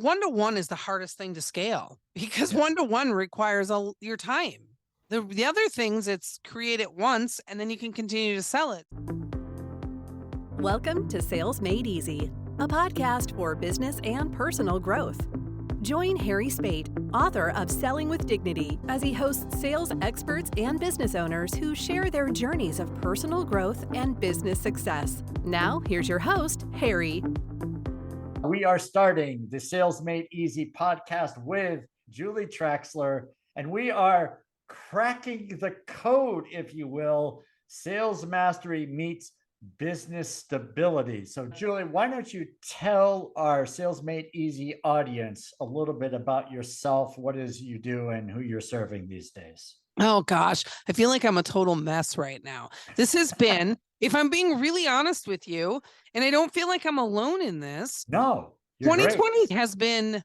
one-to-one is the hardest thing to scale because Yeah. one-to-one requires your time. The other things, it's create it once and then you can continue to sell it. Welcome to Sales Made Easy, a podcast for business and personal growth. Join Harry Spate, author of Selling with Dignity, as he hosts sales experts and business owners who share their journeys of personal growth and business success. Now, here's your host, Harry. We are starting the Sales Made Easy podcast with Julie Traxler, and we are cracking the code, if you will. Sales mastery meets business stability. So, Julie, why don't you tell our Sales Made Easy audience a little bit about yourself, what is you do, and who you're serving these days? Oh gosh, I feel like I'm a total mess right now. This has been, if I'm being really honest with you, and I don't feel like I'm alone in this, No, you're great. 2020 has been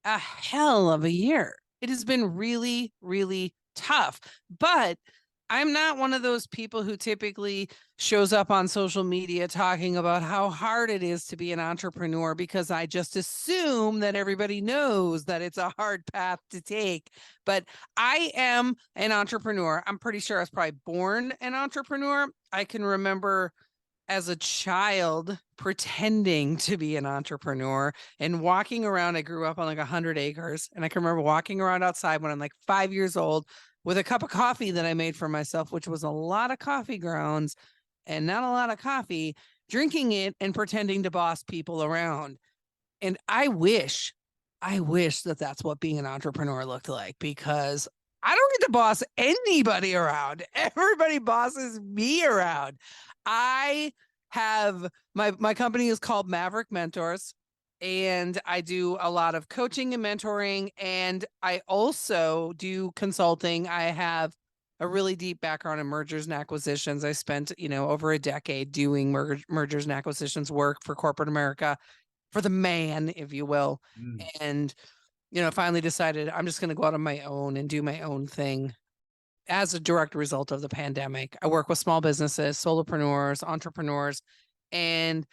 a hell of a year. It has been really, really tough. But I'm not one of those people who typically shows up on social media talking about how hard it is to be an entrepreneur, because I just assume that everybody knows that it's a hard path to take. But I am an entrepreneur. I'm pretty sure I was probably born an entrepreneur. I can remember as a child pretending to be an entrepreneur and walking around. I grew up on like 100 acres, and I can remember walking around outside when I'm like 5 years old with a cup of coffee that I made for myself, which was a lot of coffee grounds and not a lot of coffee, drinking it and pretending to boss people around. And I wish that that's what being an entrepreneur looked like, because I don't get to boss anybody around. Everybody bosses me around. I have my company is called Maverick Mentors, and I do a lot of coaching and mentoring, and I also do consulting. I have a really deep background in mergers and acquisitions. I spent, over a decade doing mergers and acquisitions work for corporate America, for the man, if you will. And, finally decided I'm just going to go out on my own and do my own thing. As a direct result of the pandemic, I work with small businesses, solopreneurs, entrepreneurs, and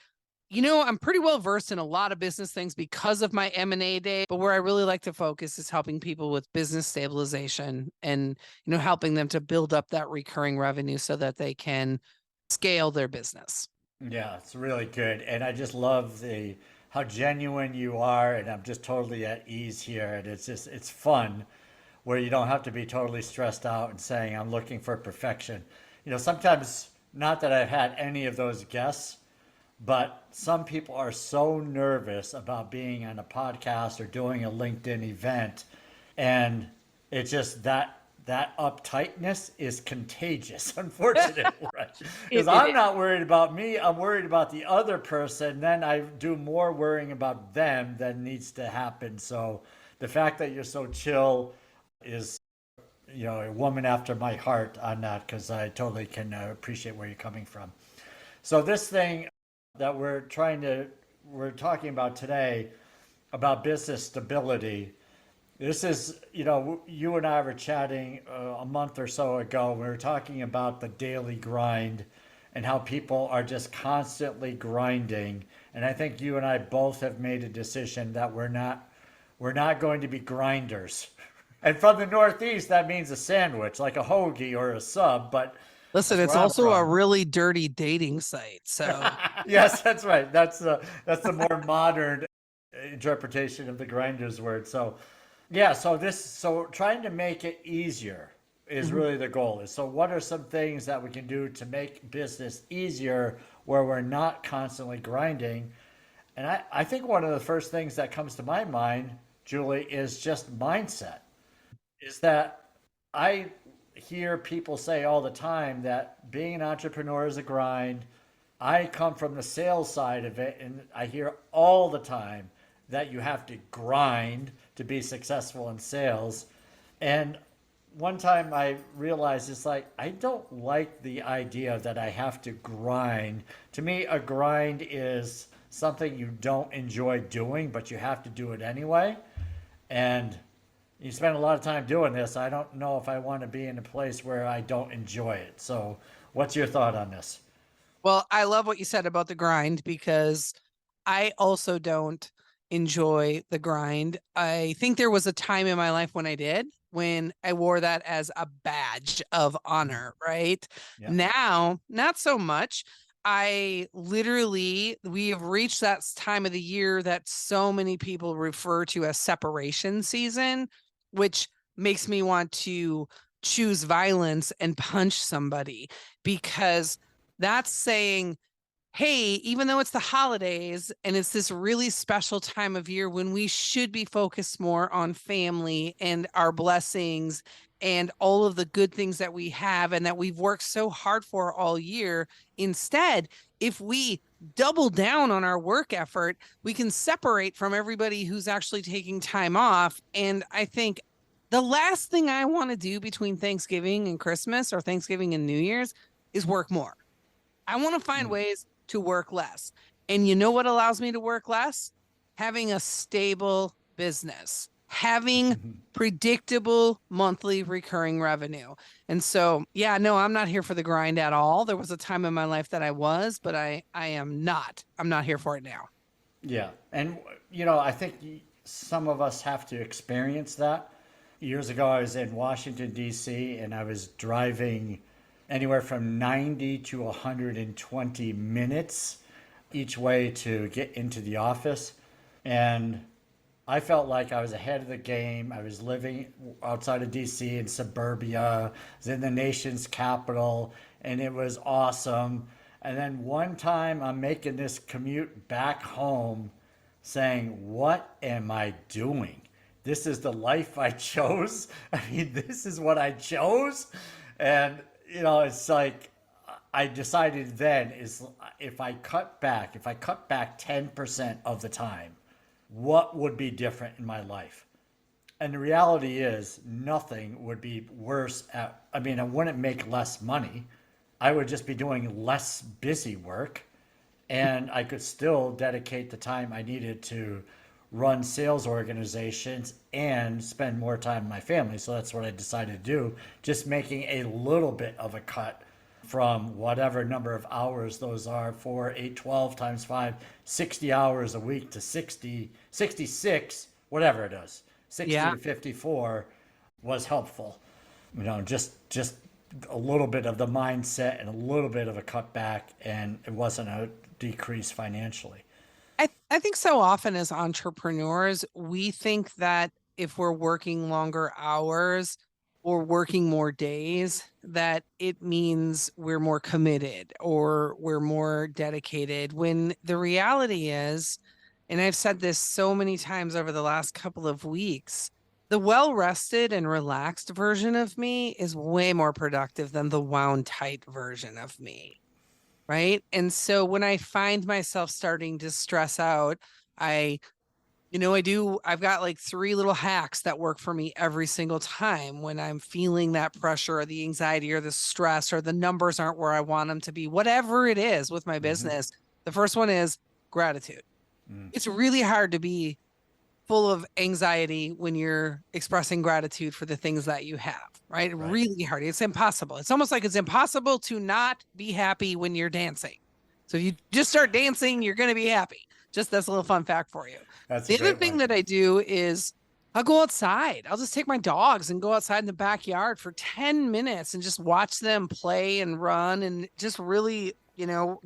I'm pretty well versed in a lot of business things because of my M&A day, but where I really like to focus is helping people with business stabilization and, helping them to build up that recurring revenue so that they can scale their business. Yeah, it's really good. And I just love how genuine you are, and I'm just totally at ease here. And it's fun where you don't have to be totally stressed out and saying, I'm looking for perfection. Sometimes, not that I've had any of those guests, but some people are so nervous about being on a podcast or doing a LinkedIn event. And it's just that uptightness is contagious, unfortunately, right? Because I'm not worried about me, I'm worried about the other person. Then I do more worrying about them than needs to happen. So the fact that you're so chill is, a woman after my heart on that, because I totally can appreciate where you're coming from. So this thing that we're talking about today, about business stability, this is, you and I were chatting a month or so ago. We were talking about the daily grind and how people are just constantly grinding. And I think you and I both have made a decision that we're not going to be grinders. And from the Northeast, that means a sandwich, like a hoagie or a sub. But listen, it's also a really dirty dating site. So yes, that's right. That's the more modern interpretation of the grinders word. So yeah, so trying to make it easier is really the goal. So what are some things that we can do to make business easier where we're not constantly grinding? And I think one of the first things that comes to my mind, Julie, is just mindset. Is that I hear people say all the time that being an entrepreneur is a grind. I come from the sales side of it, and I hear all the time that you have to grind to be successful in sales. And one time I realized it's like, I don't like the idea that I have to grind. To me, a grind is something you don't enjoy doing, but you have to do it anyway. And you spend a lot of time doing this. I don't know if I want to be in a place where I don't enjoy it. So what's your thought on this? Well, I love what you said about the grind, because I also don't enjoy the grind. I think there was a time in my life when I did, when I wore that as a badge of Mm. honor, right? Yeah. Now, not so much. We have reached that time of the year that so many people refer to as separation season, which makes me want to choose violence and punch somebody, because that's saying, hey, even though it's the holidays and it's this really special time of year when we should be focused more on family and our blessings and all of the good things that we have and that we've worked so hard for all year, instead, if we double down on our work effort, we can separate from everybody who's actually taking time off. And I think the last thing I want to do between Thanksgiving and Christmas, or Thanksgiving and New Year's, is work more. I want to find Mm. ways to work less. And you know what allows me to work less? Having a stable business, having predictable monthly recurring revenue. And so, yeah, no, I'm not here for the grind at all. There was a time in my life that I was, but I am not. I'm not here for it now. Yeah. And, I think some of us have to experience that. Years ago, I was in Washington, D.C., and I was driving anywhere from 90 to 120 minutes each way to get into the office. And I felt like I was ahead of the game. I was living outside of DC in suburbia, I was in the nation's capital, and it was awesome. And then one time I'm making this commute back home saying, what am I doing? This is the life I chose. I mean, this is what I chose. And, it's like, I decided then is if I cut back 10% of the time, what would be different in my life? And the reality is nothing would be worse I mean, I wouldn't make less money. I would just be doing less busy work, and I could still dedicate the time I needed to run sales organizations and spend more time with my family. So that's what I decided to do, just making a little bit of a cut from whatever number of hours those are, 4, 8, 12 times 5, 60 hours a week to 60, 66, whatever it is, 60 Yeah. to 54 was helpful. Just a little bit of the mindset and a little bit of a cutback, and it wasn't a decrease financially. I think so often as entrepreneurs, we think that if we're working longer hours or working more days, that it means we're more committed or we're more dedicated. When the reality is, and I've said this so many times over the last couple of weeks, the well rested and relaxed version of me is way more productive than the wound tight version of me. Right. And so when I find myself starting to stress out, I, I've got like three little hacks that work for me every single time when I'm feeling that pressure or the anxiety or the stress or the numbers aren't where I want them to be, whatever it is with my Mm-hmm. business. The first one is gratitude. Mm. It's really hard to be full of anxiety when you're expressing gratitude for the things that you have, right? Right. Really hard. It's impossible. It's almost like it's impossible to not be happy when you're dancing. So if you just start dancing, you're going to be happy. Just that's a little fun fact for you. That's a The other great thing one. that I do is I'll go outside. I'll just take my dogs and go outside in the backyard for 10 minutes and just watch them play and run and just really,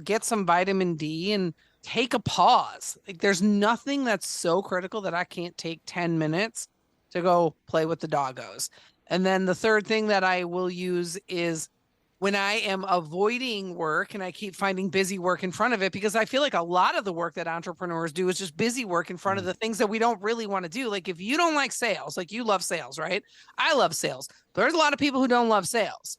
get some vitamin D and take a pause. Like there's nothing that's so critical that I can't take 10 minutes to go play with the doggos. And then the third thing that I will use is when I am avoiding work and I keep finding busy work in front of it, because I feel like a lot of the work that entrepreneurs do is just busy work in front of Mm. the things that we don't really want to do. Like if you don't like sales, like you love sales, right? I love sales. There's a lot of people who don't love sales.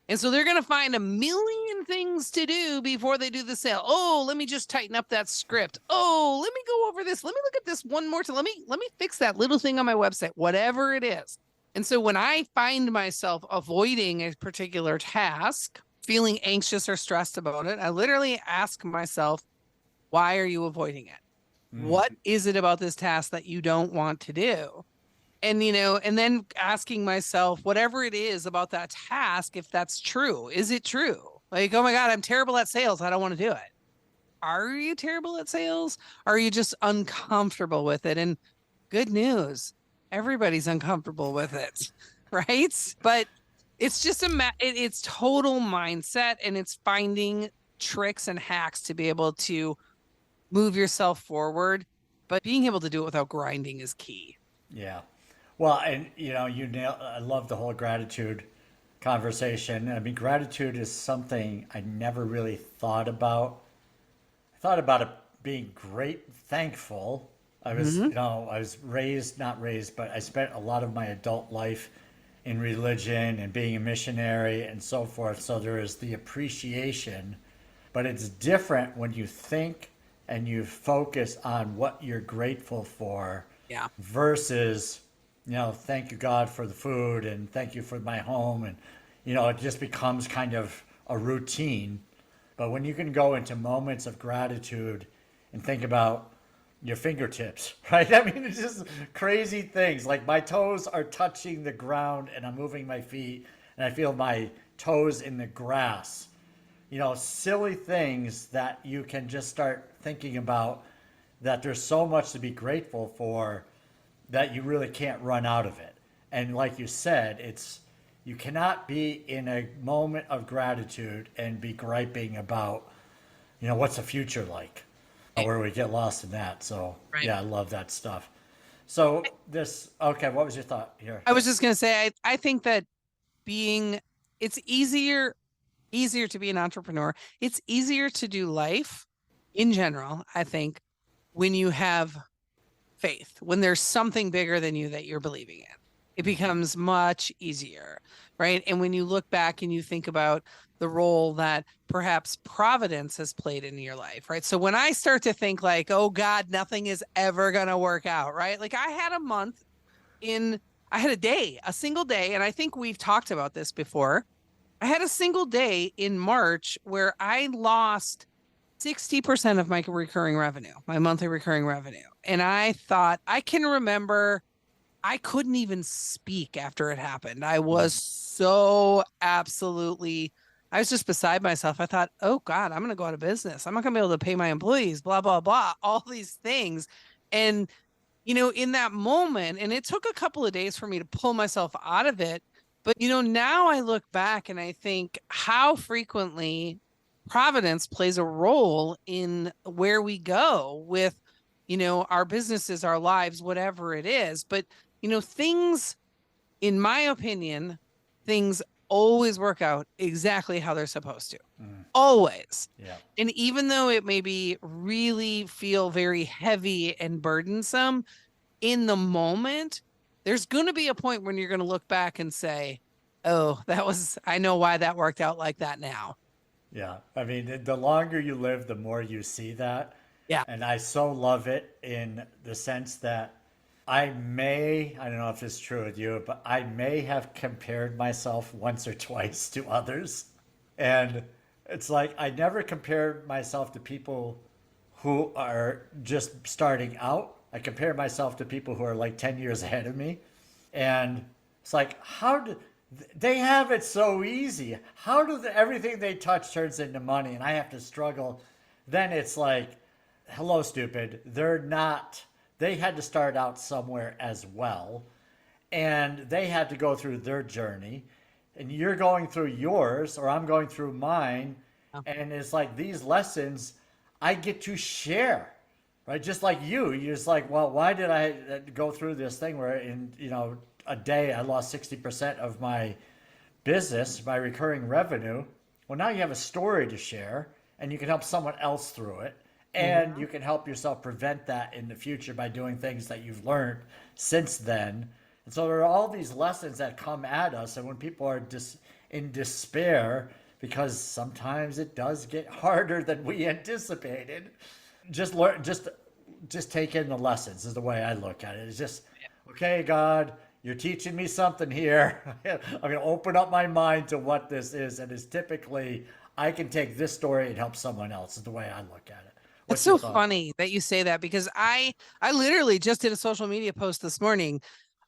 And so they're going to find a million things to do before they do the sale. Oh, let me just tighten up that script. Oh, let me go over this. Let me look at this one more time. Let me fix that little thing on my website, whatever it is. And so when I find myself avoiding a particular task, feeling anxious or stressed about it, I literally ask myself, why are you avoiding it? Mm. What is it about this task that you don't want to do? And then asking myself, whatever it is about that task, if that's true, is it true? Like, oh my God, I'm terrible at sales. I don't want to do it. are you terrible at sales? Are you just uncomfortable with it? And good news, everybody's uncomfortable with it, right? But it's just it's total mindset, and it's finding tricks and hacks to be able to move yourself forward. But being able to do it without grinding is key. Yeah. Well, and I love the whole gratitude conversation. I mean, gratitude is something I never really thought about. I thought about it being thankful. Mhm. I was raised, not raised, but I spent a lot of my adult life in religion and being a missionary and so forth. So there is the appreciation, but it's different when you think and you focus on what you're grateful for Yeah. versus, thank you God for the food and thank you for my home. And, it just becomes kind of a routine. But when you can go into moments of gratitude and think about your fingertips, right? I mean, it's just crazy things. Like my toes are touching the ground and I'm moving my feet and I feel my toes in the grass. Silly things that you can just start thinking about, that there's so much to be grateful for that you really can't run out of it. And like you said, you cannot be in a moment of gratitude and be griping about, what's the future like, Right. where we get lost in that. So Right. yeah, I love that stuff. So okay, what was your thought here? I was just gonna say, I think that being it's easier to be an entrepreneur. It's easier to do life in general, I think, when you have faith, when there's something bigger than you that you're believing in. It becomes much easier, right? And when you look back and you think about the role that perhaps providence has played in your life, right? So when I start to think like, oh God, nothing is ever going to work out, right? Like I had a month in, I had a single day, and I think we've talked about this before. I had a single day in March where I lost 60% of my recurring revenue, my monthly recurring revenue. And I thought, I can remember I couldn't even speak after it happened. I was so absolutely, I was just beside myself. I thought, oh God, I'm going to go out of business. I'm not going to be able to pay my employees, blah, blah, blah, all these things. And, in that moment, and it took a couple of days for me to pull myself out of it. But, now I look back and I think how frequently Providence plays a role in where we go with, our businesses, our lives, whatever it is. But, things, in my opinion, things always work out exactly how they're supposed to. Always. Yeah. And even though it maybe really feel very heavy and burdensome in the moment, there's going to be a point when you're going to look back and say, oh, I know why that worked out like that now. Yeah, I mean, the longer you live, the more you see that. Yeah. And I so love it in the sense that I don't know if it's true with you, but I may have compared myself once or twice to others. And it's like I never compared myself to people who are just starting out. I compare myself to people who are like 10 years ahead of me. And it's like, how do they have it so easy? How do everything they touch turns into money and I have to struggle? Then it's like, hello, stupid. They had to start out somewhere as well. And they had to go through their journey. And you're going through yours, or I'm going through mine. Oh. And it's like these lessons I get to share, right? Just like you're just like, well, why did I go through this thing where in, a day I lost 60% of my business, my recurring revenue? Well, now you have a story to share and you can help someone else through it. And you can help yourself prevent that in the future by doing things that you've learned since then. And so there are all these lessons that come at us. And when people are in despair, because sometimes it does get harder than we anticipated, just take in the lessons is the way I look at it. It's just, okay, God, you're teaching me something here. I'm going to open up my mind to what this is. And it's typically, I can take this story and help someone else is the way I look at it. It's What's your so thought? funny that you say that, because I literally just did a social media post this morning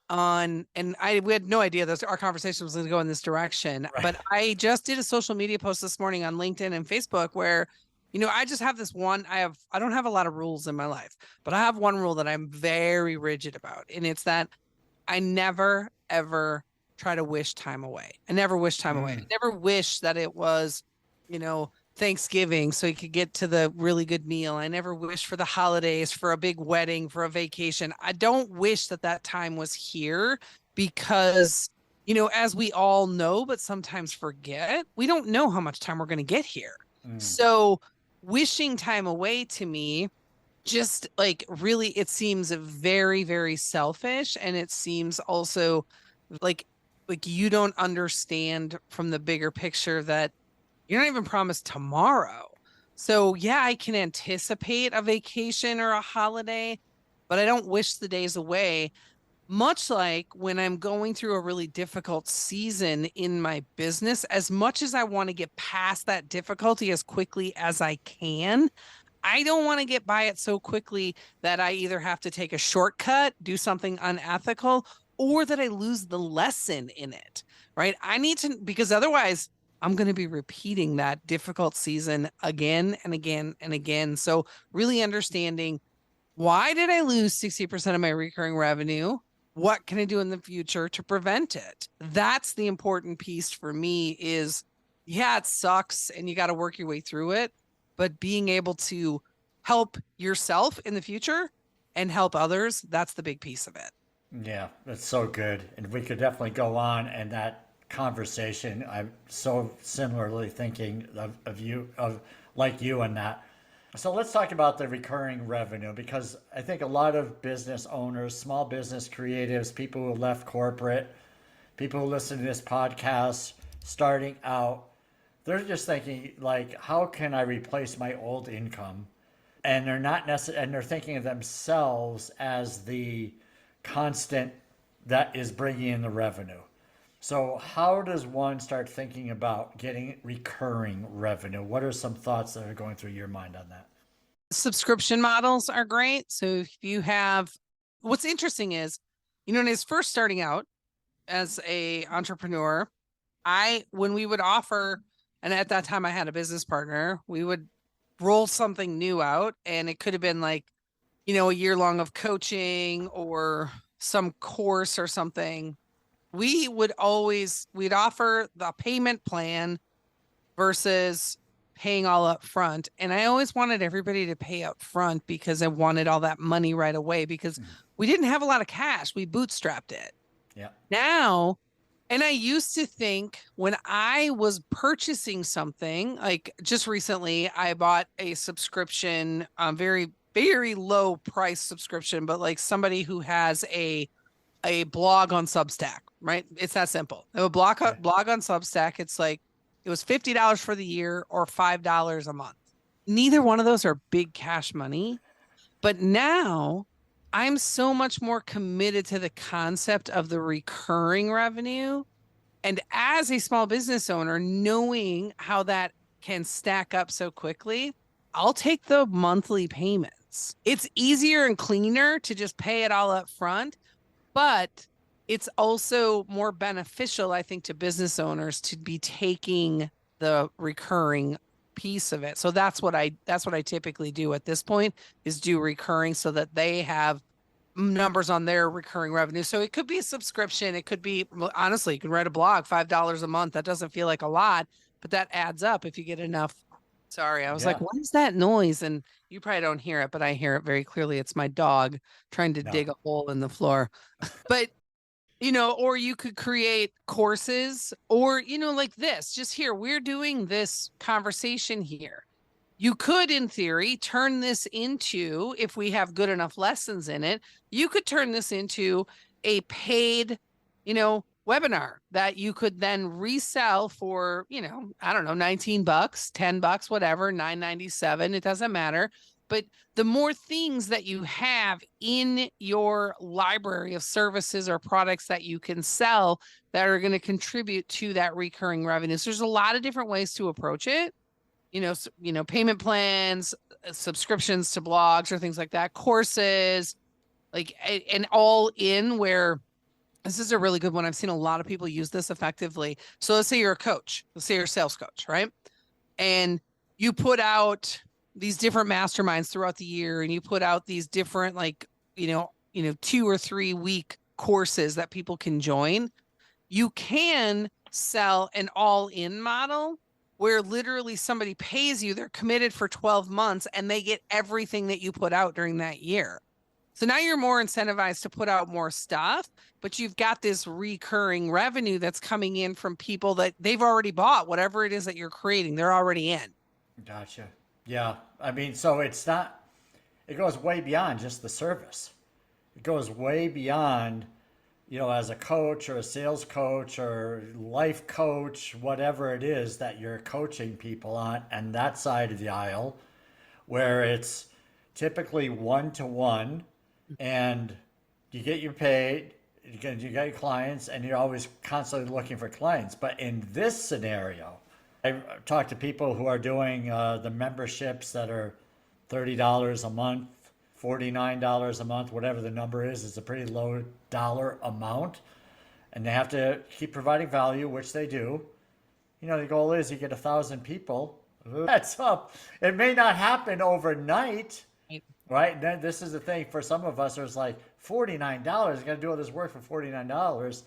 and we had no idea that our conversation was going to go in this direction, Right. but I just did a social media post this morning on LinkedIn and Facebook where I just have this one. I don't have a lot of rules in my life, but I have one rule that I'm very rigid about. And it's that I never, ever try to wish time away. I never wish time away. I Mm, never wish that it was, Thanksgiving so you could get to the really good meal. I never wish for the holidays, for a big wedding, for a vacation. I don't wish that that time was here because, as we all know, but sometimes forget, we don't know how much time we're going to get here. mm, So wishing time away to me just like really it seems very very selfish, and it seems also like you don't understand from the bigger picture that you're not even promised tomorrow. So yeah, I can anticipate a vacation or a holiday, but I don't wish the days away. Much like when I'm going through a really difficult season in my business, as much as I want to get past that difficulty as quickly as I can, I don't want to get by it so quickly that I either have to take a shortcut, do something unethical, or that I lose the lesson in it, right? I need to, because otherwise I'm going to be repeating that difficult season again and again and again. So, really understanding, why did I lose 60% of my recurring revenue? What can I do in the future to prevent it? That's the important piece for me is, yeah, it sucks and you got to work your way through it, but being able to help yourself in the future and help others, that's the big piece of it. yeah, that's so good. And we could definitely go on and that conversation. I'm so similarly thinking of you, of like you and that. So let's talk about the recurring revenue because I think a lot of business owners, small business creatives, people who left corporate, people who listen to this podcast starting out, they're just thinking like, how can I replace my old income? And they're not necessarily, and they're thinking of themselves as the constant that is bringing in the revenue. So how does one start thinking about getting recurring revenue? What are some thoughts that are going through your mind on that? Subscription models are great. So if you have, what's interesting is, when I was first starting out as a entrepreneur, when we would offer, and at that time I had a business partner, we would roll something new out, and it could have been like, a year long of coaching or some course or something. We'd offer the payment plan versus paying all up front. And I always wanted everybody to pay up front because I wanted all that money right away because we didn't have a lot of cash. We bootstrapped it. Yeah. Now, and I used to think when I was purchasing something, like just recently, I bought a subscription, very, very low price subscription, but like somebody who has a blog on Substack, right? It's that simple. I have a Okay. blog on Substack. It's like it was $50 for the year or $5 a month. Neither one of those are big cash money, but now I'm so much more committed to the concept of the recurring revenue. And as a small business owner, knowing how that can stack up so quickly, I'll take the monthly payments. It's easier and cleaner to just pay it all up front, but it's also more beneficial, I think, to business owners to be taking the recurring piece of it. So that's what I typically do at this point, is do recurring so that they have numbers on their recurring revenue. So it could be a subscription. It could be, well, honestly, you can write a blog, $5 a month. That doesn't feel like a lot, but that adds up if you get enough. Sorry, I was like, Yeah. what is that noise? And you probably don't hear it, but I hear it very clearly. It's my dog trying to No. dig a hole in the floor. But or you could create courses, or, like this, just here, we're doing this conversation here. You could, in theory, turn this into, if we have good enough lessons in it, you could turn this into a paid, webinar that you could then resell for, I don't know, 19 bucks, 10 bucks, whatever, 9.97, it doesn't matter. But the more things that you have in your library of services or products that you can sell that are going to contribute to that recurring revenue. So there's a lot of different ways to approach it. Payment plans, subscriptions to blogs or things like that, courses, like, and all in where this is a really good one. I've seen a lot of people use this effectively. So let's say you're a coach, let's say you're a sales coach, right? And you put out these different masterminds throughout the year, and you put out these different, like, 2 or 3 week courses that people can join. You can sell an all-in model where literally somebody pays you, they're committed for 12 months, and they get everything that you put out during that year. So now you're more incentivized to put out more stuff, but you've got this recurring revenue that's coming in from people that they've already bought whatever it is that you're creating. They're already in. Gotcha. Yeah. I mean, so it's not, it goes way beyond just the service. It goes way beyond, as a coach or a sales coach or life coach, whatever it is that you're coaching people on, and that side of the aisle, where it's typically one-to-one, and you get your paid, you got your clients, and you're always constantly looking for clients. But in this scenario, I've talked to people who are doing the memberships that are $30 a month, $49 a month, whatever the number is. It's a pretty low dollar amount, and they have to keep providing value, which they do. The goal is you get 1,000 people. That's up. It may not happen overnight, right? And then this is the thing for some of us. There's like $49. Got to do all this work for $49,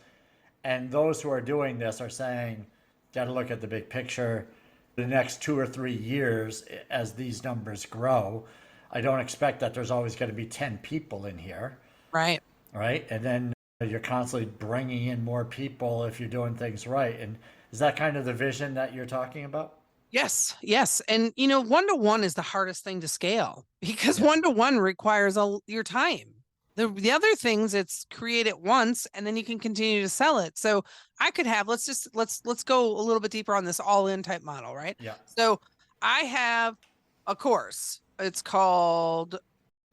and those who are doing this are saying, got to look at the big picture. The next 2 or 3 years, as these numbers grow, I don't expect that there's always going to be 10 people in here. Right. Right. And then you're constantly bringing in more people if you're doing things right. And is that kind of the vision that you're talking about? Yes. Yes. And, one-to-one is the hardest thing to scale because Yeah. one-to-one requires your time. The other things, it's create it once and then you can continue to sell it. So I could have, let's go a little bit deeper on this all-in type model, right? Yeah. So I have a course. It's called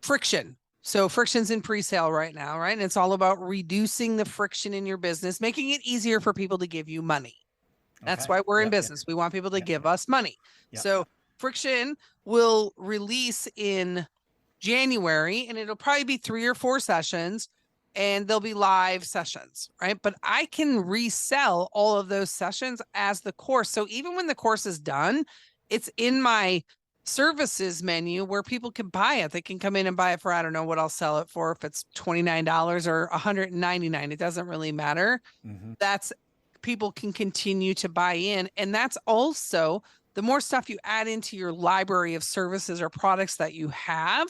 Friction. So Friction's in pre-sale right now, right? And it's all about reducing the friction in your business, making it easier for people to give you money. That's Okay. why we're in Yep. business. We want people to Yep. give us money. Yep. So Friction will release in January, and it'll probably be 3 or 4 sessions, and they'll be live sessions, right? But I can resell all of those sessions as the course. So even when the course is done, it's in my services menu where people can buy it. They can come in and buy it for, I don't know what I'll sell it for, if it's $29 or $199, it doesn't really matter. Mm-hmm. That's, people can continue to buy in. And that's also, the more stuff you add into your library of services or products that you have,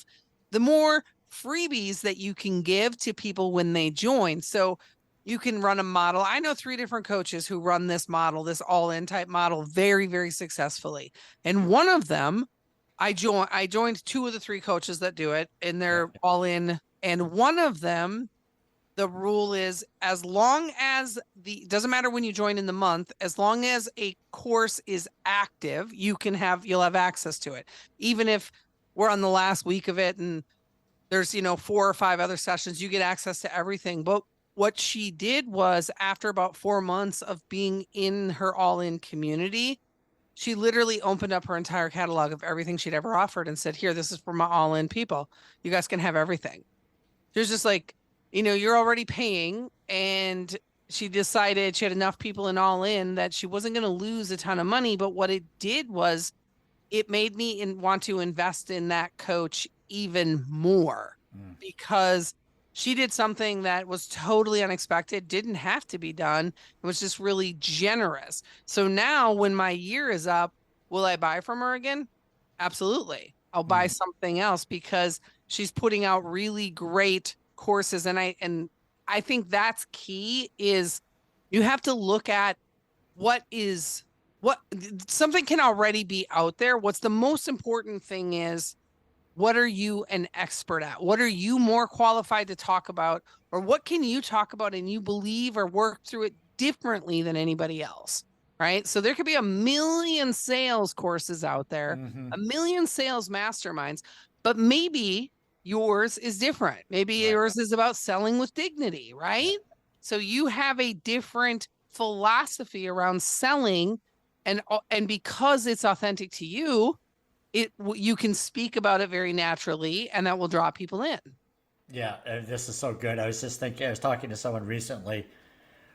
the more freebies that you can give to people when they join. So you can run a model. I know 3 different coaches who run this model, this all-in type model, very, very successfully. And one of them, I joined 2 of the 3 coaches that do it, and they're all in. And one of them, the rule is, as long as doesn't matter when you join in the month, as long as a course is active, you'll have access to it. Even if we're on the last week of it and there's, 4 or 5 other sessions, you get access to everything. But what she did was, after about 4 months of being in her all-in community, she literally opened up her entire catalog of everything she'd ever offered and said, here, this is for my all-in people. You guys can have everything. There's just like, you're already paying. And she decided she had enough people in all-in that she wasn't going to lose a ton of money. But what it did was it made me want to invest in that coach even more, because she did something that was totally unexpected, didn't have to be done. It was just really generous. So now when my year is up, will I buy from her again? Absolutely. I'll buy something else, because she's putting out really great courses. And I think that's key, is you have to look at what something can already be out there. What's the most important thing is, what are you an expert at? What are you more qualified to talk about? Or what can you talk about and you believe or work through it differently than anybody else, right? So there could be a million sales courses out there, a million sales masterminds, but maybe yours is different. Maybe yours is about selling with dignity, right? So you have a different philosophy around selling, and because it's authentic to you, you can speak about it very naturally, and that will draw people in. Yeah, this is so good. I was talking to someone recently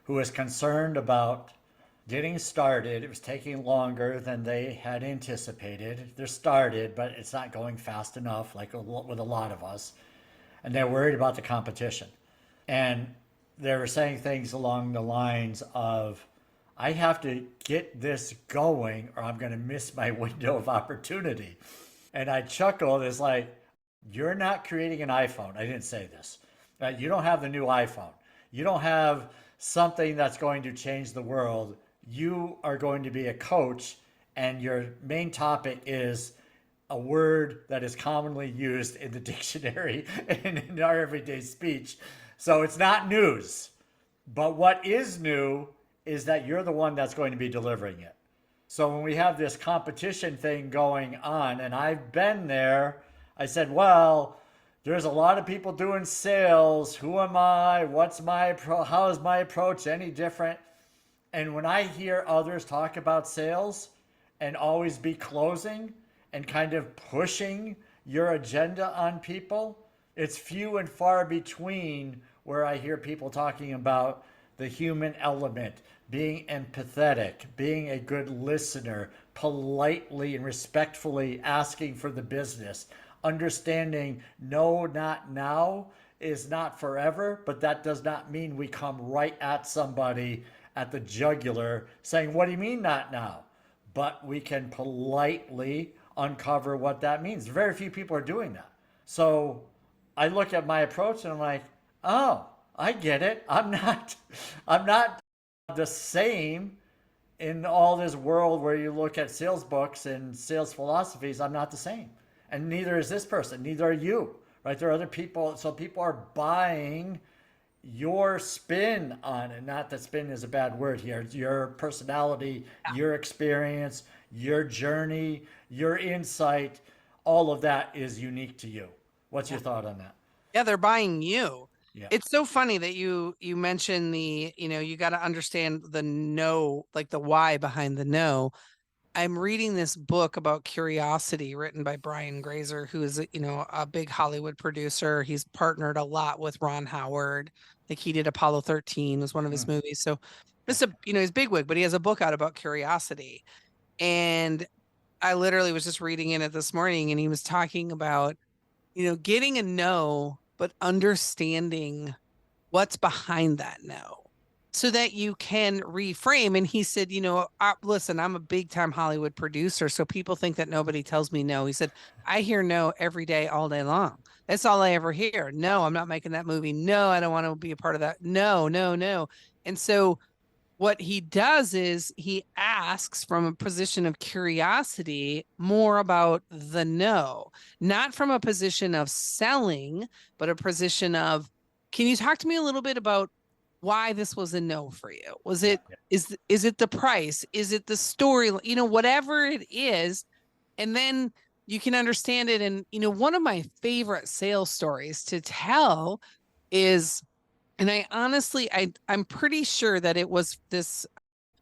who was concerned about getting started. It was taking longer than they had anticipated. They're started, but it's not going fast enough, like with a lot of us. And they're worried about the competition. And they were saying things along the lines of, I have to get this going or I'm going to miss my window of opportunity. And I chuckled, it's like, you're not creating an iPhone. I didn't say this. You don't have the new iPhone. You don't have something that's going to change the world. You are going to be a coach, and your main topic is a word that is commonly used in the dictionary and in our everyday speech. So it's not news. But what is new is that you're the one that's going to be delivering it. So when we have this competition thing going on, and I've been there, I said, well, there's a lot of people doing sales. Who am I? How is my approach any different? And when I hear others talk about sales and always be closing and kind of pushing your agenda on people, it's few and far between where I hear people talking about the human element, being empathetic, being a good listener, politely and respectfully asking for the business, understanding no, not now is not forever, but that does not mean we come right at somebody at the jugular saying, what do you mean not now? But we can politely uncover what that means. Very few people are doing that. So I look at my approach and I'm like, oh, I get it. I'm not the same in all this world where you look at sales books and sales philosophies. I'm not the same. And neither is this person, neither are you, right? There are other people. So people are buying your spin on it. Not that spin is a bad word here. It's your personality, your experience, your journey, your insight. All of that is unique to you. What's your thought on that? Yeah, they're buying you. Yeah. It's so funny that you mentioned you got to understand the no, like the why behind the no. I'm reading this book about curiosity written by Brian Grazer, who is, a big Hollywood producer. He's partnered a lot with Ron Howard. Like he did Apollo 13 was one of his movies. So he's bigwig, but he has a book out about curiosity. And I literally was just reading in it this morning, and he was talking about, getting a no, but understanding what's behind that no so that you can reframe. And he said, listen, I'm a big time Hollywood producer. So people think that nobody tells me no. He said, I hear no every day, all day long. That's all I ever hear. No, I'm not making that movie. No, I don't want to be a part of that. No, no, no. And so what he does is he asks from a position of curiosity more about the no, not from a position of selling, but a position of, can you talk to me a little bit about why this was a no for you? Was it, is it the price? Is it the story? Whatever it is. And then you can understand it. And, one of my favorite sales stories to tell is, and I honestly, I'm pretty sure that it was this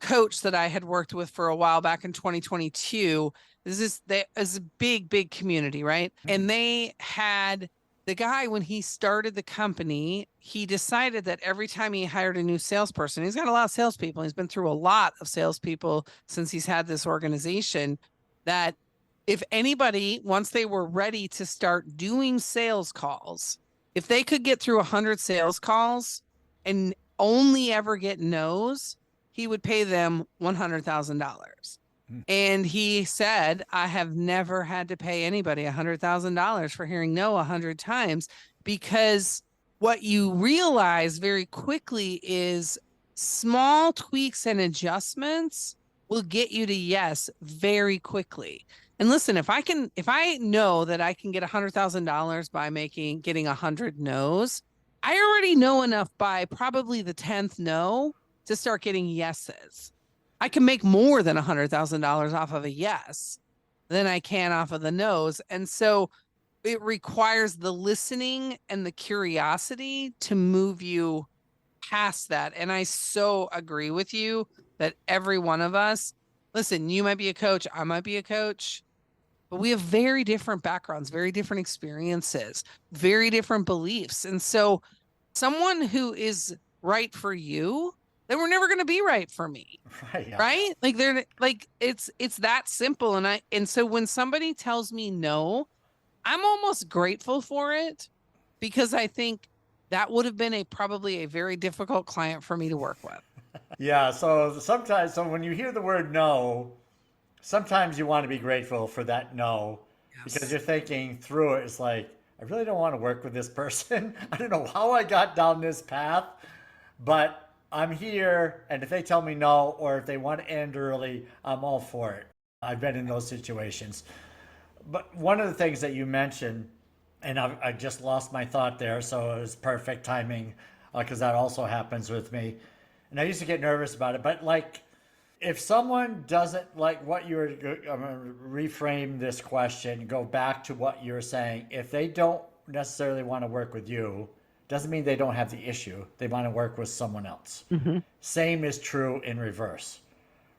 coach that I had worked with for a while back in 2022. This is a big community, right? And they had the guy, when he started the company, he decided that every time he hired a new salesperson, he's got a lot of salespeople. He's been through a lot of salespeople since he's had this organization, that if anybody, once they were ready to start doing sales calls, if they could get through 100 sales calls and only ever get no's, he would pay them $100,000. And he said, I have never had to pay anybody $100,000 for hearing no 100 times, because what you realize very quickly is small tweaks and adjustments will get you to yes very quickly. And listen, if I know that I can get $100,000 by getting 100 no's, I already know enough by probably the 10th no to start getting yeses. I can make more than $100,000 off of a yes than I can off of the no's. And so it requires the listening and the curiosity to move you past that. And I so agree with you that every one of us, listen, you might be a coach, I might be a coach, but we have very different backgrounds, very different experiences, very different beliefs. And so someone who is right for you then we're never going to be right for me. Right. Yeah. Right? Like they're like it's that simple. And so when somebody tells me no, I'm almost grateful for it because I think that would have been probably a very difficult client for me to work with. Yeah. So sometimes, so when you hear the word no, sometimes you want to be grateful for that no because Yes. you're thinking through it. It's like, I really don't want to work with this person. I don't know how I got down this path, but I'm here. And if they tell me no, or if they want to end early, I'm all for it. I've been in those situations. But one of the things that you mentioned, and I just lost my thought there, so it was perfect timing because that also happens with me. And I used to get nervous about it, but like, if someone doesn't like what you're, I'm going to reframe this question, go back to what you're saying. If they don't necessarily want to work with you, doesn't mean they don't have the issue. They want to work with someone else. Mm-hmm. Same is true in reverse,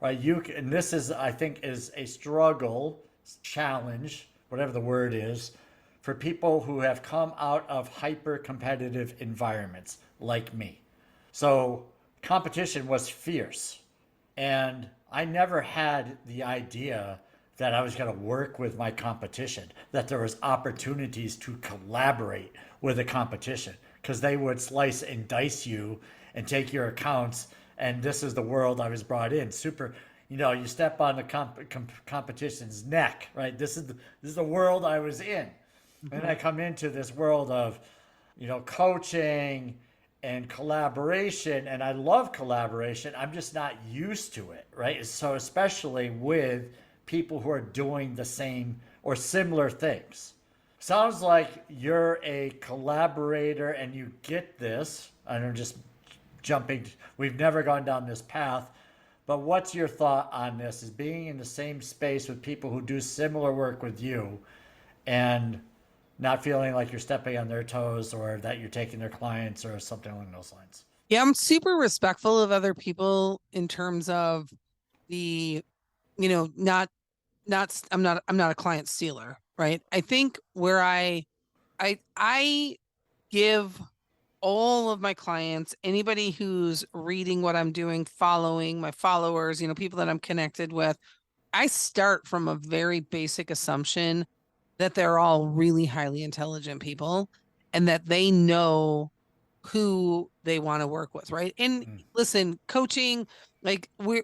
right? And this is, I think, is a struggle, challenge, whatever the word is, for people who have come out of hyper competitive environments like me. So competition was fierce. And I never had the idea that I was going to work with my competition, that there was opportunities to collaborate with the competition because they would slice and dice you and take your accounts. And this is the world I was brought in. Super, you step on the competition's neck, right? This is the world I was in. Mm-hmm. And I come into this world of, coaching and collaboration, and I love collaboration. I'm just not used to it, right? So especially with people who are doing the same or similar things. Sounds like you're a collaborator and you get this. I'm just jumping. We've never gone down this path, but what's your thought on this? Is being in the same space with people who do similar work with you and not feeling like you're stepping on their toes or that you're taking their clients or something along those lines. Yeah, I'm super respectful of other people in terms of the, I'm not a client stealer, right? I think where I give all of my clients, anybody who's reading what I'm doing, following my followers, people that I'm connected with, I start from a very basic assumption that they're all really highly intelligent people and that they know who they want to work with, right? And listen, coaching, like we're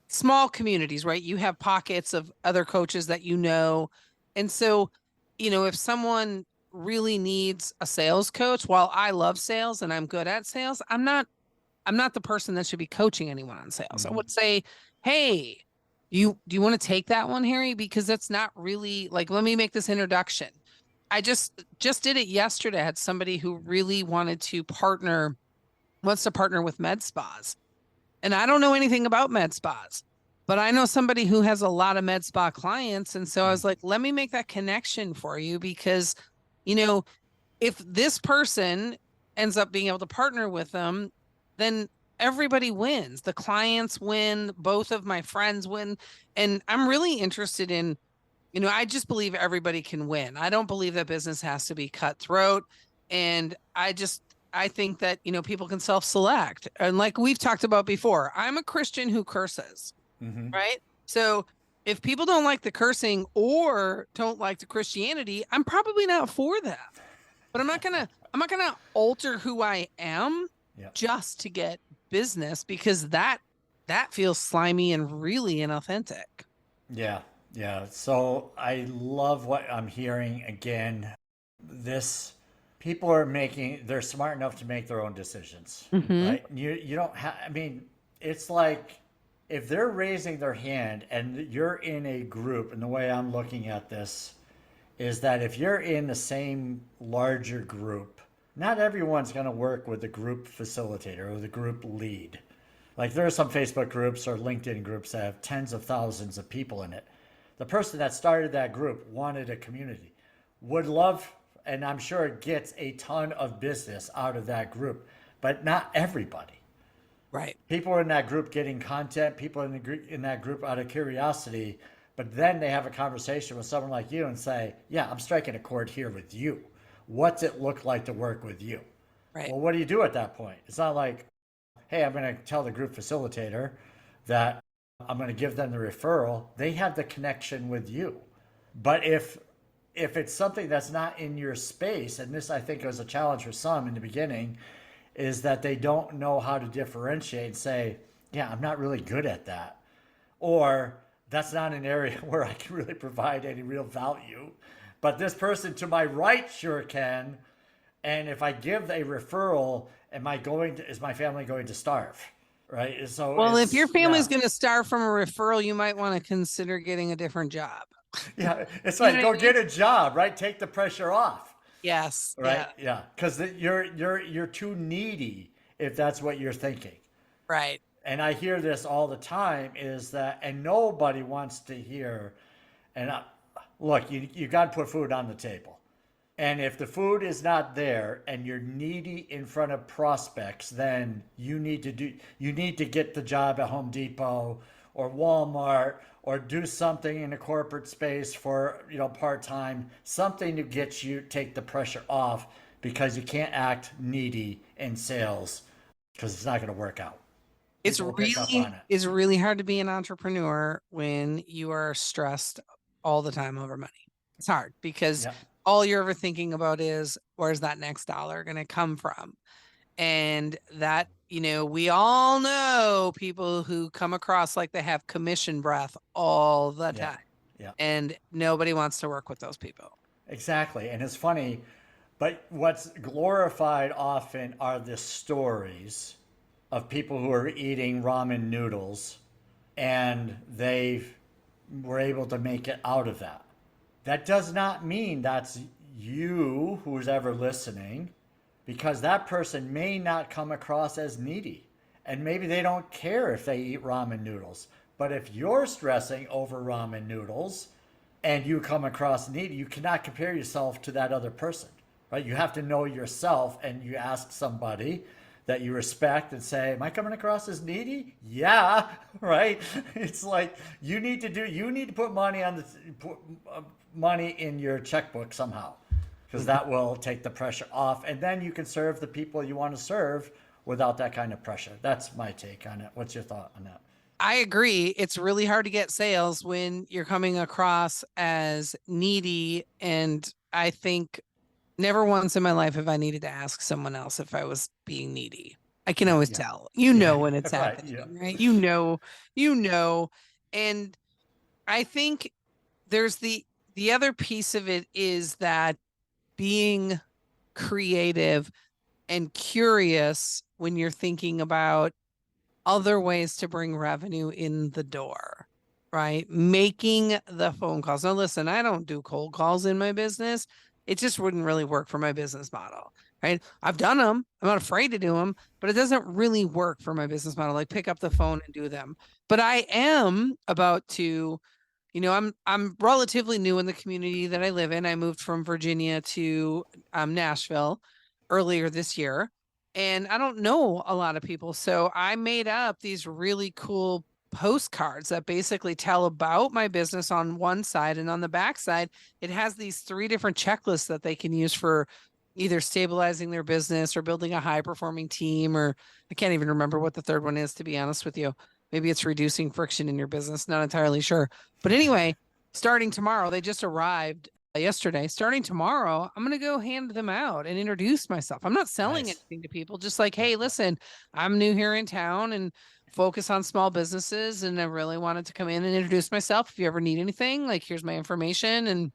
small communities, right? You have pockets of other coaches that and so, if someone really needs a sales coach, while I love sales and I'm good at sales, I'm not the person that should be coaching anyone on sales. I would say, hey, do you want to take that one, Harry? Because that's not really like, let me make this introduction. I just did it yesterday. I had somebody who really wants to partner with med spas. And I don't know anything about med spas, but I know somebody who has a lot of med spa clients. And so I was like, let me make that connection for you because, if this person ends up being able to partner with them, then everybody wins. The clients win, both of my friends win. And I'm really interested in, I just believe everybody can win. I don't believe that business has to be cutthroat. And I think that, people can self-select. And like we've talked about before, I'm a Christian who curses, right? So if people don't like the cursing or don't like the Christianity, I'm probably not for that. But I'm not gonna alter who I am just to get business because that feels slimy and really inauthentic. Yeah. Yeah. So I love what I'm hearing again. People they're smart enough to make their own decisions, right? You don't have, it's like if they're raising their hand and you're in a group, and the way I'm looking at this is that if you're in the same larger group, not everyone's going to work with the group facilitator or the group lead. Like there are some Facebook groups or LinkedIn groups that have tens of thousands of people in it. The person that started that group wanted a community, would love, and I'm sure it gets a ton of business out of that group, but not everybody. Right. People are in that group getting content, people in that group out of curiosity, but then they have a conversation with someone like you and say, yeah, I'm striking a chord here with you. What's it look like to work with you? Right. Well, what do you do at that point? It's not like, hey, I'm going to tell the group facilitator that I'm going to give them the referral, they have the connection with you. But if it's something that's not in your space, and this I think was a challenge for some in the beginning, is that they don't know how to differentiate and say, yeah, I'm not really good at that. Or that's not an area where I can really provide any real value. But this person to my right sure can. And if I give a referral, is my family going to starve? Right. So Well, if your family's yeah. going to start from a referral, you might want to consider getting a different job. Yeah. It's You know like, what I go mean? get a job, right? Take the pressure off. Yes. Right. Yeah. Yeah. Because you're too needy if that's what you're thinking. Right. And I hear this all the time is that, and nobody wants to hear, and look, you got to put food on the table. And if the food is not there and you're needy in front of prospects, then you need to get the job at Home Depot or Walmart or do something in a corporate space for, part-time, something to take the pressure off, because you can't act needy in sales because it's not going to work out. It's People will pick up on it. it's really hard to be an entrepreneur when you are stressed all the time over money. It's hard because Yeah. all you're ever thinking about is where's that next dollar going to come from? And that, we all know people who come across like they have commission breath all the Yeah. time. Yeah. And nobody wants to work with those people. Exactly. And it's funny, but what's glorified often are the stories of people who are eating ramen noodles and they were able to make it out of that. That does not mean that's you, who's ever listening, because that person may not come across as needy. And maybe they don't care if they eat ramen noodles. But if you're stressing over ramen noodles and you come across needy, you cannot compare yourself to that other person, right? You have to know yourself, and you ask somebody that you respect and say, am I coming across as needy? Yeah, right? It's like you need to put money in your checkbook somehow, because that will take the pressure off, and then you can serve the people you want to serve without that kind of pressure. That's my take on it. What's your thought on that? I agree. It's really hard to get sales when you're coming across as needy. And I think never once in my life have I needed to ask someone else if I was being needy. I can Yeah, always yeah, tell, yeah, when it's right, happening, yeah, right? You know. And I think there's the other piece of it is that being creative and curious when you're thinking about other ways to bring revenue in the door, right? Making the phone calls. Now, listen, I don't do cold calls in my business. It just wouldn't really work for my business model, right? I've done them. I'm not afraid to do them, but it doesn't really work for my business model. Like pick up the phone and do them. But I am about to, I'm relatively new in the community that I live in. I moved from Virginia to Nashville earlier this year, and I don't know a lot of people. So I made up these really cool postcards that basically tell about my business on one side, and on the back side, it has these 3 different checklists that they can use for either stabilizing their business or building a high performing team, or I can't even remember what the third one is, to be honest with you. Maybe it's reducing friction in your business. Not entirely sure. But anyway, starting tomorrow, they just arrived yesterday. Starting tomorrow, I'm going to go hand them out and introduce myself. I'm not selling nice. anything to people, just like, Yeah, hey, yeah, listen, I'm new here in town and focus on small businesses. And I really wanted to come in and introduce myself. If you ever need anything, like, here's my information. And,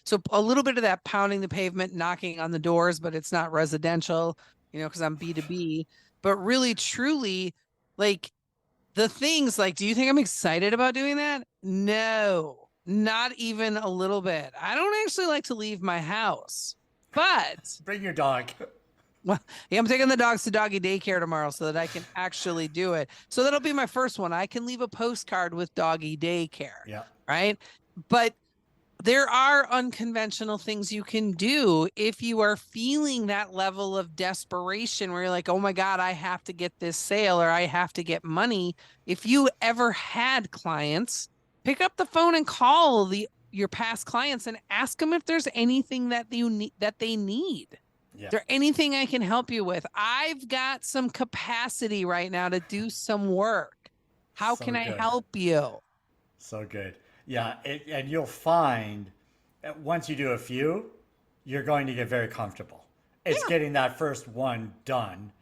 so a little bit of that pounding the pavement, knocking on the doors, but it's not residential, because I'm B2B. But really, truly, like, the things like, do you think I'm excited about doing that? No, not even a little bit. I don't actually like to leave my house, but bring your dog. well, yeah, I'm taking the dogs to doggy daycare tomorrow so that I can actually do it. So that'll be my first one. I can leave a postcard with doggy daycare, Yeah, right? But there are unconventional things you can do if you are feeling that level of desperation where you're like, oh my God, I have to get this sale or I have to get money. If you ever had clients, pick up the phone and call your past clients and ask them if there's anything that they need. Yeah. there anything I can help you with? I've got some capacity right now to do some work. How can So I good. help you? So good. Yeah. And you'll find that once you do a few, you're going to get very comfortable. It's Yeah, getting that first one done.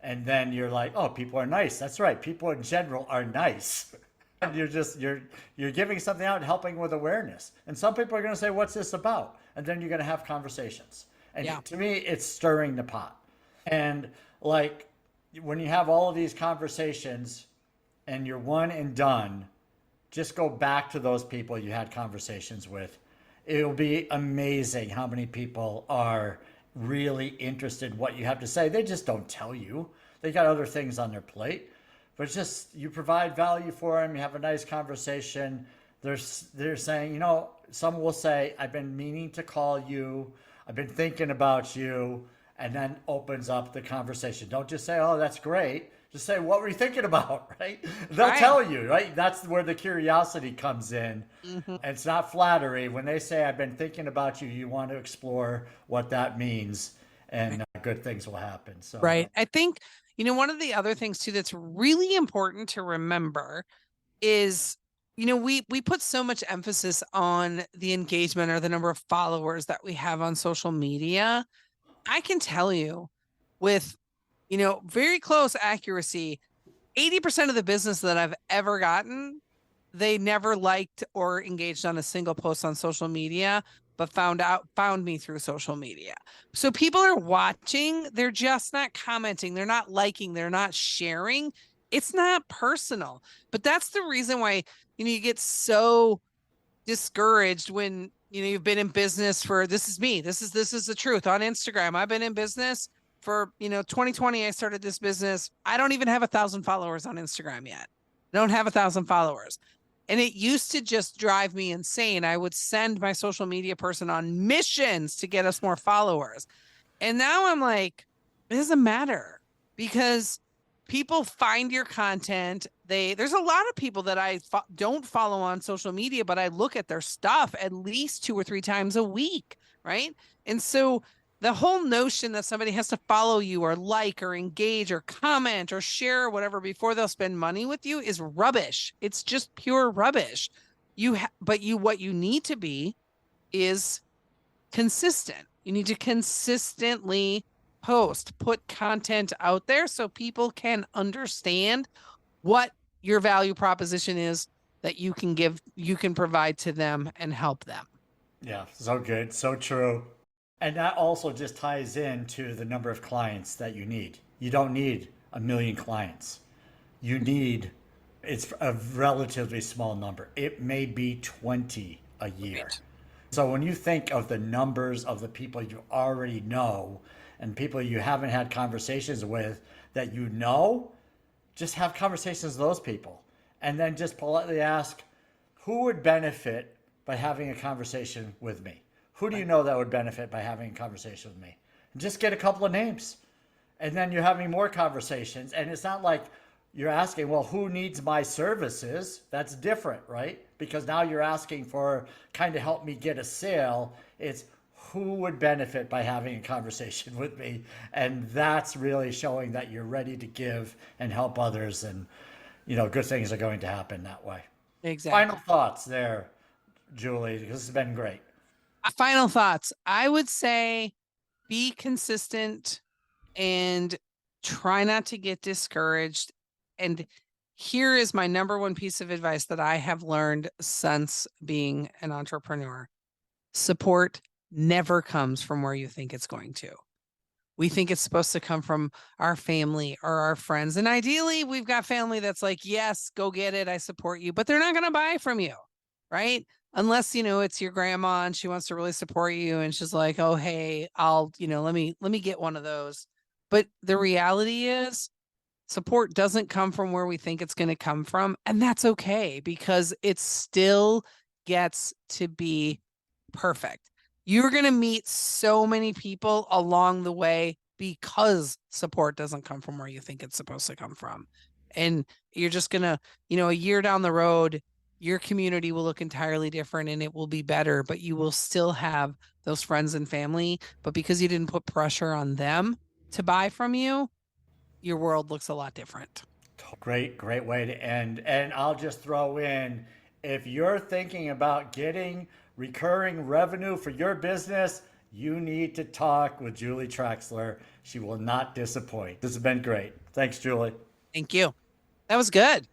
And then you're like, oh, people are nice. That's right. People in general are nice. And you're giving something out and helping with awareness. And some people are going to say, what's this about? And then you're going to have conversations. And yeah, to me, it's stirring the pot. And like when you have all of these conversations and you're one and done, just go back to those people you had conversations with. It'll be amazing how many people are really interested in what you have to say. They just don't tell you. They got other things on their plate. But it's just you provide value for them, you have a nice conversation. They're saying, some will say, I've been meaning to call you, I've been thinking about you, and then opens up the conversation. Don't just say, oh, that's great. Just say, what were you thinking about, right? They'll right. tell you, right? That's where the curiosity comes in. Mhm. And it's not flattery. When they say, I've been thinking about you, you want to explore what that means, and good things will happen. So, Right. I think, one of the other things too that's really important to remember is, we put so much emphasis on the engagement or the number of followers that we have on social media. I can tell you with, very close accuracy, 80% of the business that I've ever gotten, they never liked or engaged on a single post on social media, but found me through social media. So people are watching, they're just not commenting, they're not liking, they're not sharing. It's not personal. But that's the reason why, you get so discouraged when you've been in business for, this is me, this is the truth on Instagram. I've been in business for 2020. I started this business. I don't even have 1,000 followers on Instagram yet. I don't have 1,000 followers, and it used to just drive me insane. I would send my social media person on missions to get us more followers, and now I'm like, it doesn't matter because people find your content. There's a lot of people that I don't follow on social media, but I look at their stuff at least 2 or 3 times a week, right? And so the whole notion that somebody has to follow you or like or engage or comment or share or whatever before they'll spend money with you is rubbish. It's just pure rubbish. What you need to be is consistent. You need to consistently post, put content out there so people can understand what your value proposition is that you can provide to them and help them. yeah, so good, so true. And that also just ties into the number of clients that you need. You don't need a million clients. You need, it's a relatively small number. It may be 20 a year. Right. So when you think of the numbers of the people you already know and people you haven't had conversations with that you know, just have conversations with those people. And then just politely ask, who would benefit by having a conversation with me? Who do you know that would benefit by having a conversation with me? And just get a couple of names. And then you're having more conversations. And it's not like you're asking, well, who needs my services? That's different, right? Because now you're asking for kind of help me get a sale. It's who would benefit by having a conversation with me. And that's really showing that you're ready to give and help others. And, good things are going to happen that way. Final Exactly. thoughts there, Julie, because this has been great. Final thoughts. I would say be consistent and try not to get discouraged. And here is my number one piece of advice that I have learned since being an entrepreneur. Support never comes from where you think it's going to. We think it's supposed to come from our family or our friends. And ideally, we've got family that's like, yes, go get it. I support you, but they're not going to buy from you, right? Unless, it's your grandma and she wants to really support you and she's like, oh, hey, I'll, let me get one of those. But the reality is support doesn't come from where we think it's going to come from. And that's okay because it still gets to be perfect. You're going to meet so many people along the way because support doesn't come from where you think it's supposed to come from. And you're just going to, a year down the road, your community will look entirely different and it will be better, but you will still have those friends and family, but because you didn't put pressure on them to buy from you, your world looks a lot different. Great way to end. And I'll just throw in, if you're thinking about getting recurring revenue for your business, you need to talk with Julie Traxler. She will not disappoint. This has been great. Thanks, Julie. Thank you. That was good.